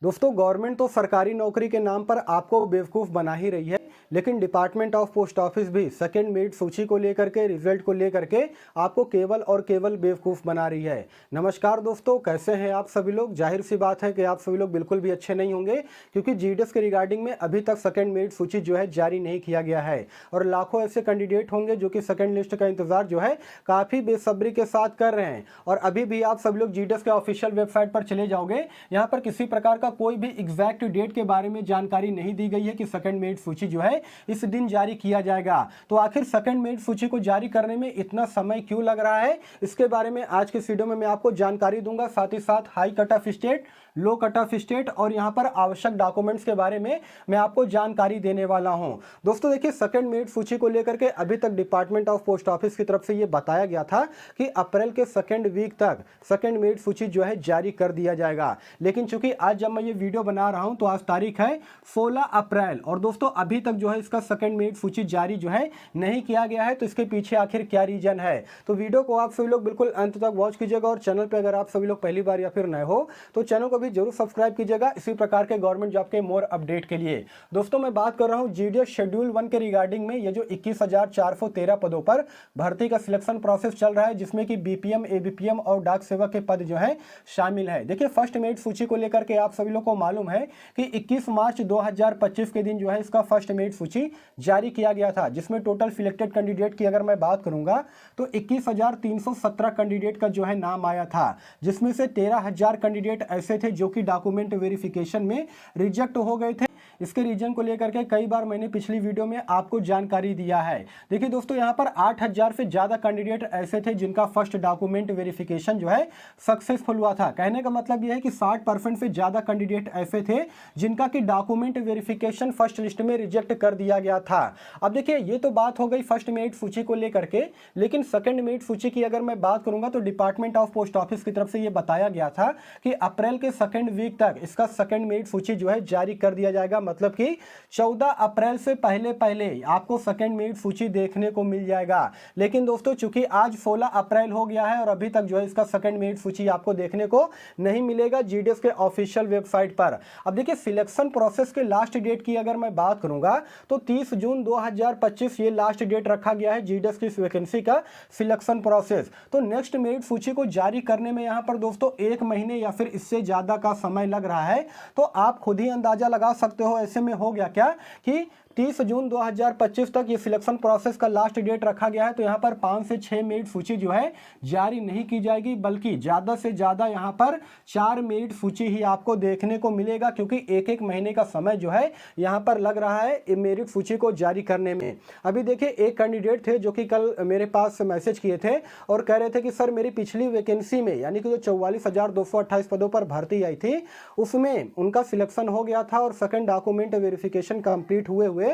दोस्तों गवर्नमेंट तो सरकारी नौकरी के नाम पर आपको बेवकूफ़ बना ही रही है, लेकिन डिपार्टमेंट ऑफ पोस्ट ऑफिस भी सेकंड मेरिट सूची को लेकर के रिजल्ट को लेकर के आपको केवल और केवल बेवकूफ़ बना रही है। नमस्कार दोस्तों, कैसे हैं आप सभी लोग। जाहिर सी बात है कि आप सभी लोग बिल्कुल भी अच्छे नहीं होंगे, क्योंकि जीडीएस के रिगार्डिंग में अभी तक सेकंड मेरिट सूची जो है जारी नहीं किया गया है और लाखों ऐसे कैंडिडेट होंगे जो कि सेकंड लिस्ट का इंतजार जो है काफ़ी बेसब्री के साथ कर रहे हैं। और अभी भी आप सभी लोग जीडीएस के ऑफिशियल वेबसाइट पर चले जाओगे, यहाँ पर किसी प्रकार का कोई भी एग्जैक्ट डेट के बारे में जानकारी नहीं दी गई है कि सेकंड मेरिट सूची जो है इस दिन जारी किया जाएगा। तो आखिर सेकंड मेरिट सूची को जारी करने में इतना समय क्यों लग रहा है, इसके बारे में आज के वीडियो में मैं आपको जानकारी दूंगा। साथ ही साथ हाई कट ऑफ स्टेट, लो कट ऑफ स्टेट और यहाँ पर आवश्यक डॉक्यूमेंट्स के बारे में मैं आपको जानकारी देने वाला हूं। दोस्तों देखिए, सेकंड मेरिट सूची को लेकर के अभी तक डिपार्टमेंट ऑफ पोस्ट ऑफिस की तरफ से ये बताया गया था कि अप्रैल के सेकंड वीक तक सेकंड मेरिट सूची जो है जारी कर दिया जाएगा। लेकिन चूंकि आज जब मैं ये वीडियो बना रहा हूं तो आज तारीख है 16 अप्रैल और दोस्तों अभी तक जो है इसका सेकंड मेरिट सूची जारी जो है नहीं किया गया है। तो इसके पीछे आखिर क्या रीजन है, तो वीडियो को आप सभी लोग बिल्कुल अंत तक वॉच कीजिएगा। और चैनल पे अगर आप सभी लोग पहली बार या फिर नए हो तो चैनल को भी जरूर सब्सक्राइब कीजिएगा इसी प्रकार के गवर्नमेंट जॉब के मोर अपडेट के लिए। दोस्तों मैं बात कर रहा हूं जीडीएस शेड्यूल 1 के रिगार्डिंग में। ये जो 21,413 पदों पर भर्ती का सिलेक्शन प्रोसेस चल रहा है, जिसमें कि बीपीएम, एबीपीएम और डाक सेवक के पद जो है शामिल है। देखिए, फर्स्ट मेरिट सूची को लेकर के आप सभी लोग को मालूम है कि 21 मार्च 2025 के दिन जो है इसका फर्स्ट मेरिट सूची जारी किया गया था, जिसमें टोटल सिलेक्टेड कैंडिडेट की अगर मैं बात करूंगा तो 21,317 कैंडिडेट का जो है नाम आया था, जिसमें से 13,000 कैंडिडेट ऐसे थे जो कि डॉक्यूमेंट वेरिफिकेशन में रिजेक्ट हो गए थे। इसके रीजन को लेकर के कई बार मैंने पिछली वीडियो में आपको जानकारी दिया है। देखिए दोस्तों, यहाँ पर 8,000 से ज्यादा कैंडिडेट ऐसे थे जिनका फर्स्ट डॉक्यूमेंट वेरिफिकेशन जो है सक्सेसफुल हुआ था। कहने का मतलब यह है कि 60% से ज्यादा कैंडिडेट ऐसे थे जिनका कि डॉक्यूमेंट वेरिफिकेशन फर्स्ट लिस्ट में रिजेक्ट कर दिया गया था। अब देखिए, ये तो बात हो गई फर्स्ट मेरिट सूची को लेकर के, लेकिन सेकंड मेरिट सूची की अगर मैं बात करूंगा तो डिपार्टमेंट ऑफ पोस्ट ऑफिस की तरफ से यह बताया गया था कि अप्रैल के सेकंड वीक तक इसका सेकंड मेरिट सूची जो है जारी कर दिया जाएगा। मतलब कि 14 अप्रैल से पहले पहले आपको सेकंड मेरिट सूची देखने को मिल जाएगा। लेकिन दोस्तों चूंकि आज 16 अप्रैल हो गया है और अभी तक जो है इसका सेकंड मेरिट सूची आपको देखने को नहीं मिलेगा जीडीएस के ऑफिशियल वेबसाइट पर। अब देखिए, सिलेक्शन प्रोसेस के लास्ट डेट की अगर मैं बात करूंगा तो 30 जून 2025 ये लास्ट डेट रखा गया है जीडीएस की वैकेंसी का सिलेक्शन प्रोसेस। तो नेक्स्ट मेरिट सूची को जारी करने में यहां पर दोस्तों 1 महीने या फिर इससे ज्यादा का समय लग रहा है। तो आप खुद ही अंदाजा लगा सकते हो ऐसे में हो गया क्या कि 30 जून 2025 तक ये सिलेक्शन प्रोसेस का लास्ट डेट रखा गया है। तो यहाँ पर 5 से 6 मेरिट सूची जो है जारी नहीं की जाएगी, बल्कि ज़्यादा से ज़्यादा यहाँ पर 4 मेरिट सूची ही आपको देखने को मिलेगा, क्योंकि एक एक महीने का समय जो है यहाँ पर लग रहा है मेरिट सूची को जारी करने में। अभी देखिए, एक कैंडिडेट थे जो कि कल मेरे पास मैसेज किए थे और कह रहे थे कि सर मेरी पिछली वैकेंसी में यानी कि जो 44,228 पदों पर भर्ती आई थी उसमें उनका सिलेक्शन हो गया था और सेकंड डॉक्यूमेंट वेरिफिकेशन कंप्लीट हुए हुए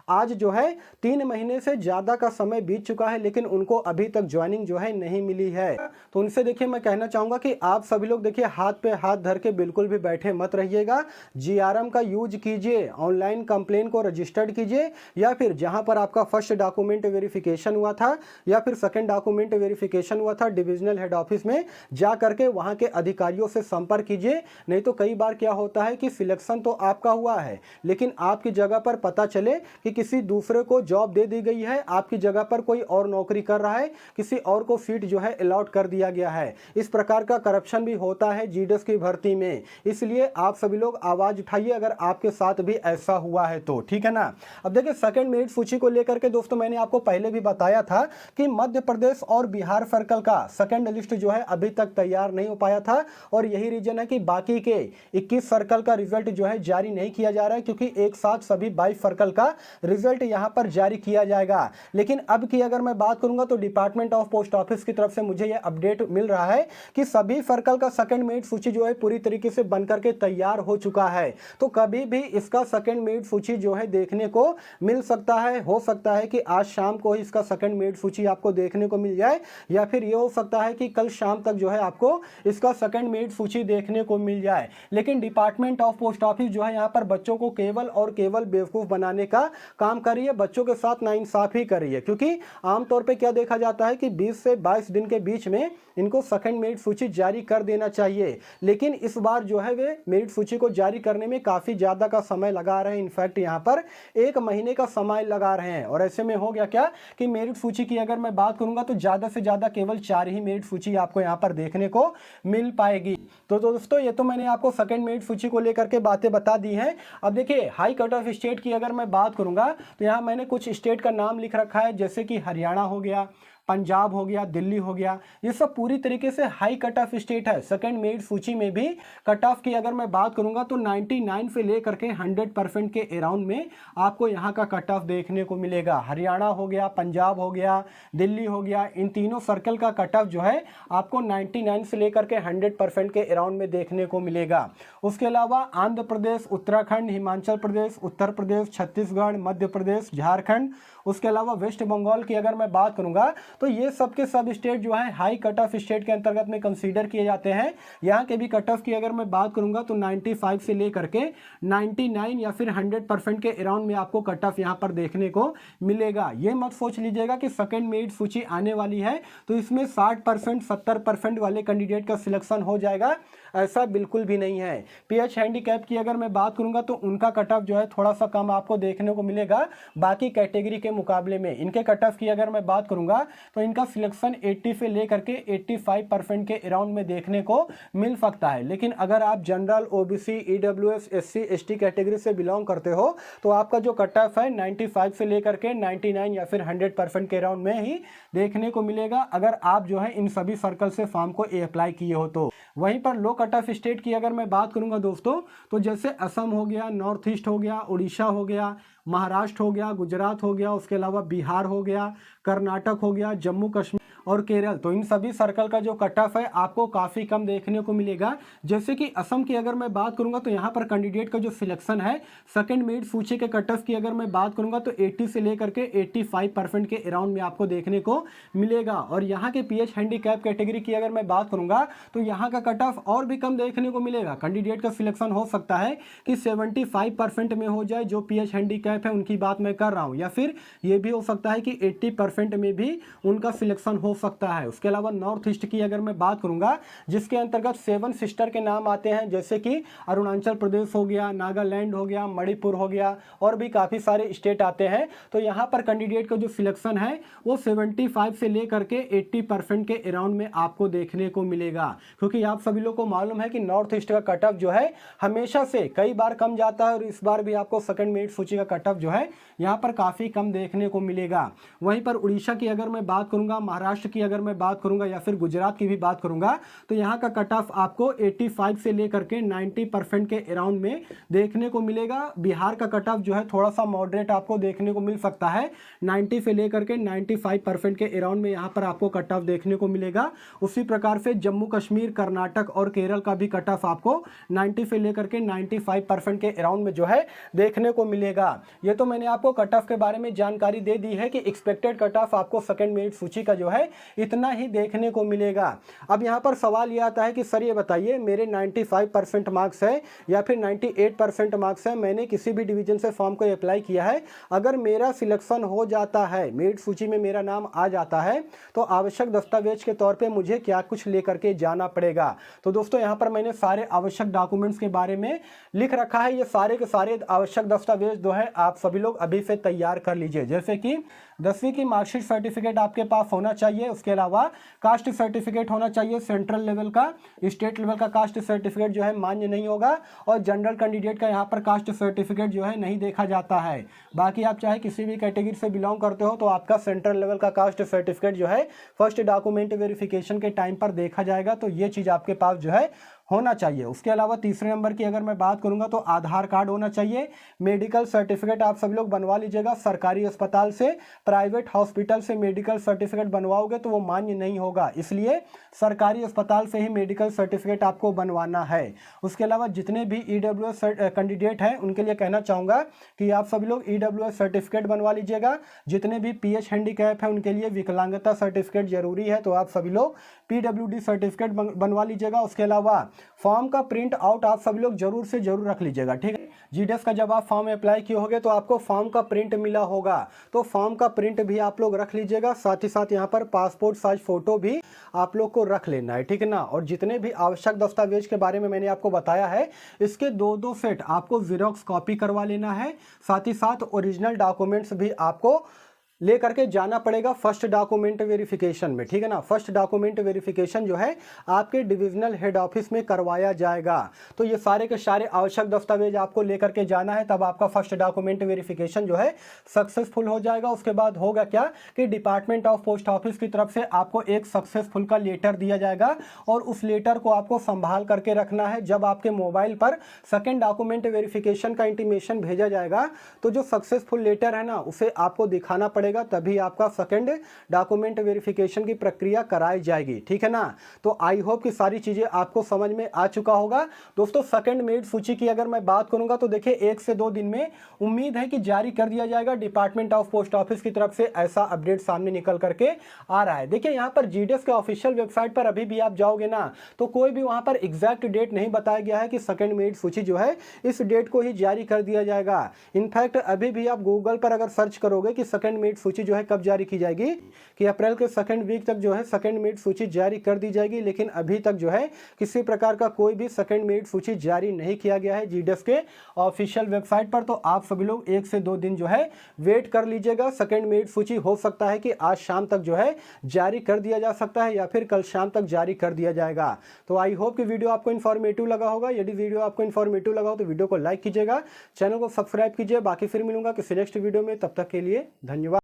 आज जो है 3 महीने से ज्यादा का समय बीत चुका है, लेकिन उनको अभी तक ज्वाइनिंग जो है नहीं मिली है। तो उनसे देखिए मैं कहना चाहूंगा कि आप सभी लोग देखिए हाथ पे हाथ धर के बिल्कुल भी बैठे मत रहिएगा। जीआरएम का यूज कीजिए, ऑनलाइन कंप्लेन को रजिस्टर्ड कीजिए, या फिर जहां पर आपका फर्स्ट डॉक्यूमेंट वेरिफिकेशन हुआ था या फिर सेकंड डॉक्यूमेंट वेरिफिकेशन हुआ था डिविजनल हेड ऑफिस में जा करके वहां के अधिकारियों से संपर्क कीजिए। नहीं तो कई बार क्या होता है कि सिलेक्शन तो आपका हुआ है, लेकिन आपकी जगह पर पता चले कि किसी दूसरे को जॉब दे दी गई है, आपकी जगह पर कोई और नौकरी कर रहा है, किसी और को सीट जो है अलॉट कर दिया गया है। इस प्रकार का करप्शन भी होता है जीडीएस की भर्ती में, इसलिए आप सभी लोग आवाज उठाइए अगर आपके साथ भी ऐसा हुआ है तो, ठीक है ना। अब देखिए, सेकंड मेरिट सूची को लेकर के दोस्तों मैंने आपको पहले भी बताया था कि मध्य प्रदेश और बिहार सर्कल का सेकंड लिस्ट जो है अभी तक तैयार नहीं हो पाया था और यही रीजन है कि बाकी के 21 सर्कल का रिजल्ट जो है जारी नहीं किया जा रहा है, क्योंकि एक साथ सभी 22 सर्कल का रिजल्ट यहां पर जारी किया जाएगा। लेकिन अब की अगर मैं बात करूंगा तो डिपार्टमेंट ऑफ पोस्ट ऑफिस की तरफ से मुझे यह अपडेट मिल रहा है कि सभी सर्कल का सेकंड मेरिट सूची जो है पूरी तरीके से बनकर के तैयार हो चुका है। तो कभी भी इसका सेकंड मेरिट सूची जो है देखने को मिल सकता है। हो सकता है कि आज शाम को ही इसका सेकंड मेरिट सूची आपको देखने को मिल जाए, या फिर यह हो सकता है कि कल शाम तक जो है आपको इसका सेकंड मेरिट सूची देखने को मिल जाए। लेकिन डिपार्टमेंट ऑफ पोस्ट ऑफिस जो है यहाँ पर बच्चों को केवल और केवल बेवकूफ बनाने का काम कर रही है, बच्चों के साथ नाइंसाफ़ी ही कर रही है। क्योंकि आमतौर पे क्या देखा जाता है कि 20 से 22 दिन के बीच में इनको सेकंड मेरिट सूची जारी कर देना चाहिए, लेकिन इस बार जो है वे मेरिट सूची को जारी करने में काफ़ी ज़्यादा का समय लगा रहे हैं। इनफैक्ट यहाँ पर 1 महीने का समय लगा रहे हैं। और ऐसे में हो गया क्या कि मेरिट सूची की अगर मैं बात करूंगा तो ज़्यादा से ज़्यादा केवल 4 ही मेरिट सूची आपको यहाँ पर देखने को मिल पाएगी। तो दोस्तों ये तो मैंने आपको सेकंड मेरिट सूची को लेकर के बातें बता दी हैं। अब देखिए हाई कट ऑफ स्टेट की अगर मैं बात करूंगा तो यहाँ मैंने कुछ स्टेट का नाम लिख रखा है, जैसे कि हरियाणा हो गया, पंजाब हो गया, दिल्ली हो गया, ये सब पूरी तरीके से हाई कट ऑफ स्टेट है। सेकंड मेरिट सूची में भी कट ऑफ की अगर मैं बात करूंगा तो 99 से लेकर के 100% के अराउंड में आपको यहाँ का कट ऑफ देखने को मिलेगा। हरियाणा हो गया, पंजाब हो गया, दिल्ली हो गया, इन तीनों सर्कल का कट ऑफ जो है आपको 99 से लेकर के 100% के अराउंड में देखने को मिलेगा। उसके अलावा आंध्र प्रदेश, उत्तराखंड, हिमाचल प्रदेश, उत्तर प्रदेश, छत्तीसगढ़, मध्य प्रदेश, झारखंड, उसके अलावा वेस्ट बंगाल की अगर मैं बात करूंगा तो ये सब के सब स्टेट जो है हाई कट ऑफ स्टेट के अंतर्गत में कंसीडर किए जाते हैं। यहाँ के भी कट ऑफ की अगर मैं बात करूंगा तो 95 से लेकर के 99 या फिर 100% के अराउंड में आपको कट ऑफ यहाँ पर देखने को मिलेगा। ये मत सोच लीजिएगा कि सेकंड मेरिट सूची आने वाली है तो इसमें 60% 70% वाले कैंडिडेट का सिलेक्शन हो जाएगा, ऐसा बिल्कुल भी नहीं है। पीएच हैंडीकैप की अगर मैं बात करूंगा तो उनका कट ऑफ जो है थोड़ा सा कम आपको देखने को मिलेगा बाकी कैटेगरी के मुकाबले में। इनके कट ऑफ की अगर मैं बात करूंगा तो इनका सिलेक्शन 80 से लेकर के 85% के अराउंड में देखने को मिल सकता है। लेकिन अगर आप general, OBC, EWS, SC, ST category से बिलोंग करते हो तो आपका जो कट ऑफ है 95 से लेकर के 99 या फिर 100% के अराउंड में ही देखने को मिलेगा, अगर आप जो है इन सभी सर्कल से फॉर्म को अप्लाई किए हो तो। वहीं पर लो कट ऑफ स्टेट की अगर मैं बात करूंगा दोस्तों तो जैसे असम हो गया, नॉर्थ ईस्ट हो गया, उड़ीसा हो गया, महाराष्ट्र हो गया, गुजरात हो गया, उसके अलावा बिहार हो गया, कर्नाटक हो गया, जम्मू कश्मीर और केरल, तो इन सभी सर्कल का जो कट ऑफ है आपको काफ़ी कम देखने को मिलेगा। जैसे कि असम की अगर मैं बात करूंगा तो यहाँ पर कैंडिडेट का जो सिलेक्शन है सेकंड मेरिट सूची के कट ऑफ की अगर मैं बात करूंगा तो 80 से लेकर के 85% के अराउंड में आपको देखने को मिलेगा। और यहाँ के पीएच हैंडीकैप कैटेगरी की अगर मैं बात करूंगा तो यहाँ का कट ऑफ और भी कम देखने को मिलेगा। कैंडिडेट का सिलेक्शन हो सकता है कि 75% में हो जाए, जो पीएच हैंडीकैप है उनकी बात मैं कर रहा हूँ, या फिर ये भी हो सकता है कि 80% में भी उनका सिलेक्शन हो सकता है। उसके अलावा नॉर्थ ईस्ट की अगर मैं बात करूंगा जिसके अंतर्गत 7 सिस्टर के नाम आते हैं, जैसे कि अरुणाचल प्रदेश हो गया, नागालैंड हो गया, मणिपुर हो गया और भी काफ़ी सारे स्टेट आते हैं, तो यहाँ पर कैंडिडेट का जो सिलेक्शन है वो 75 से लेकर के 80% के अराउंड में आपको देखने को मिलेगा। क्योंकि आप सभी लोग को मालूम है कि नॉर्थ ईस्ट का कट ऑफ जो है हमेशा से कई बार कम जाता है और इस बार भी आपको सेकंड मेरिट सूची का कट ऑफ जो है यहाँ पर काफ़ी कम देखने को मिलेगा। वहीं पर उड़ीसा की अगर मैं बात करूंगा, महाराष्ट्र की अगर मैं बात करूंगा या फिर गुजरात की भी बात करूंगा तो यहाँ का कट ऑफ आपको 85 से लेकर के 90% के अराउंड में देखने को मिलेगा। बिहार का कट ऑफ जो है थोड़ा सा मॉडरेट आपको देखने को मिल सकता है, 90 से लेकर के 95% के अराउंड में यहाँ पर आपको कट ऑफ देखने को मिलेगा। उसी प्रकार से जम्मू कश्मीर, कर्नाटक और केरल का भी कट ऑफ आपको 90 से लेकर के 95% के अराउंड में जो है देखने को मिलेगा। ये तो मैंने आपको कट ऑफ के बारे में जानकारी दे दी है कि एक्सपेक्टेड कट ऑफ आपको सेकंड मेरिट सूची का जो है इतना ही देखने को मिलेगा। अब यहाँ पर सवाल ये आता है कि सर ये बताइए मेरे 95% मार्क्स है या फिर 98% मार्क्स है, मैंने किसी भी डिवीजन से फॉर्म को अप्लाई किया है, अगर मेरा सिलेक्शन हो जाता है, मेरिट सूची में मेरा नाम आ जाता है, तो आवश्यक दस्तावेज के तौर पे मुझे क्या कुछ लेकर के जाना पड़ेगा। तो दोस्तों यहाँ पर मैंने सारे आवश्यक डॉक्यूमेंट्स के बारे में लिख रखा है। ये सारे के सारे आवश्यक दस्तावेज जो है आप सभी लोग अभी से तैयार कर लीजिए। जैसे कि 10वीं की मार्कशीट सर्टिफिकेट आपके पास होना चाहिए, उसके अलावा कास्ट सर्टिफिकेट होना चाहिए सेंट्रल लेवल का, स्टेट लेवल का कास्ट सर्टिफिकेट जो है मान्य नहीं होगा और जनरल कैंडिडेट का यहाँ पर कास्ट सर्टिफिकेट जो है नहीं देखा जाता है। बाकी आप चाहे किसी भी कैटेगरी से बिलोंग करते हो तो आपका सेंट्रल लेवल का कास्ट सर्टिफिकेट जो है फर्स्ट डॉक्यूमेंट वेरिफिकेशन के टाइम पर देखा जाएगा, तो ये चीज़ आपके पास जो है होना चाहिए। उसके अलावा तीसरे नंबर की अगर मैं बात करूंगा तो आधार कार्ड होना चाहिए। मेडिकल सर्टिफिकेट आप सभी लोग बनवा लीजिएगा, सरकारी अस्पताल से, प्राइवेट हॉस्पिटल से मेडिकल सर्टिफिकेट बनवाओगे तो वो मान्य नहीं होगा, इसलिए सरकारी अस्पताल से ही मेडिकल सर्टिफिकेट आपको बनवाना है। उसके अलावा जितने भी ईडब्ल्यूएस कैंडिडेट हैं उनके लिए कहना चाहूँगा कि आप सभी लोग ईडब्ल्यूएस सर्टिफिकेट बनवा लीजिएगा। जितने भी पीएच हैंडीकैप है उनके लिए विकलांगता सर्टिफिकेट जरूरी है, तो आप सभी लोग पीडब्ल्यूडी सर्टिफिकेट बनवा लीजिएगा। उसके अलावा फॉर्म का प्रिंट आउट आप सभी लोग जरूर से जरूर रख लीजिएगा, ठीक है। जीडीएस का जब आप फॉर्म अप्लाई किए होंगे तो आपको फॉर्म का प्रिंट मिला होगा, तो फॉर्म का प्रिंट भी आप लोग रख लीजिएगा। साथ ही साथ यहाँ पर पासपोर्ट साइज फोटो भी आप लोग को रख लेना है, ठीक है ना। और जितने भी आवश्यक दस्तावेज के बारे में मैंने आपको बताया है, इसके दो सेट आपको जीरोक्स कॉपी करवा लेना है। साथ ही साथ ओरिजिनल डॉक्यूमेंट्स भी आपको ले करके जाना पड़ेगा फर्स्ट डॉक्यूमेंट वेरिफिकेशन में, ठीक है ना। फर्स्ट डॉक्यूमेंट वेरिफिकेशन जो है आपके डिविजनल हेड ऑफिस में करवाया जाएगा। तो ये सारे के सारे आवश्यक दस्तावेज आपको लेकर के जाना है, तब आपका फर्स्ट डॉक्यूमेंट वेरिफिकेशन जो है सक्सेसफुल हो जाएगा। उसके बाद होगा क्या कि डिपार्टमेंट ऑफ पोस्ट ऑफिस की तरफ से आपको एक सक्सेसफुल का लेटर दिया जाएगा और उस लेटर को आपको संभाल करके रखना है। जब आपके मोबाइल पर सेकेंड डॉक्यूमेंट वेरिफिकेशन का इंटीमेशन भेजा जाएगा तो जो सक्सेसफुल लेटर है ना उसे आपको दिखाना पड़ेगा, तभी आपका सेकंड डॉक्यूमेंट वेरिफिकेशन की प्रक्रिया कराई जाएगी, ठीक है ना। तो आई होप कि सारी चीजें आपको समझ में आ चुका होगा। दोस्तों सेकंड मेरिट सूची की अगर मैं बात करूंगा तो देखिए 1 से 2 दिन में उम्मीद है कि जारी कर दिया जाएगा। डिपार्टमेंट ऑफ पोस्ट ऑफिस की तरफ से ऐसा अपडेट सामने निकल करके आ रहा है। देखिए यहाँ पर जीडीएस के ऑफिशियल वेबसाइट पर अभी भी आप जाओगे ना तो कोई भी वहां पर एग्जैक्ट डेट नहीं बताया गया है कि सेकंड मेरिट सूची जो है इस डेट को ही जारी कर दिया जाएगा। इनफैक्ट अभी भी आप गूगल पर अगर सर्च करोगे कि सेकंड मेरिट सूची जो है कब जारी की जाएगी, कि अप्रैल के सेकंड वीक तक जो है सेकंड मेरिट सूची जारी कर दी जाएगी, लेकिन अभी तक जो है किसी प्रकार का कोई भी सेकंड मेरिट सूची जारी नहीं किया गया है जीडीएस के ऑफिशियल वेबसाइट पर। तो आप सभी लोग 1 से 2 दिन जो है वेट कर लीजिएगा। सेकंड मेरिट सूची हो सकता है कि आज शाम तक जो है जारी कर दिया जा सकता है या फिर कल शाम तक जारी कर दिया जाएगा। तो आई होप कि वीडियो आपको इन्फॉर्मेटिव लगा होगा। यदि वीडियो आपको इन्फॉर्मेटिव लगा हो तो वीडियो को लाइक कीजिएगा, चैनल को सब्सक्राइब कीजिए। बाकी फिर मिलूंगा किसी नेक्स्ट वीडियो में, तब तक के लिए धन्यवाद।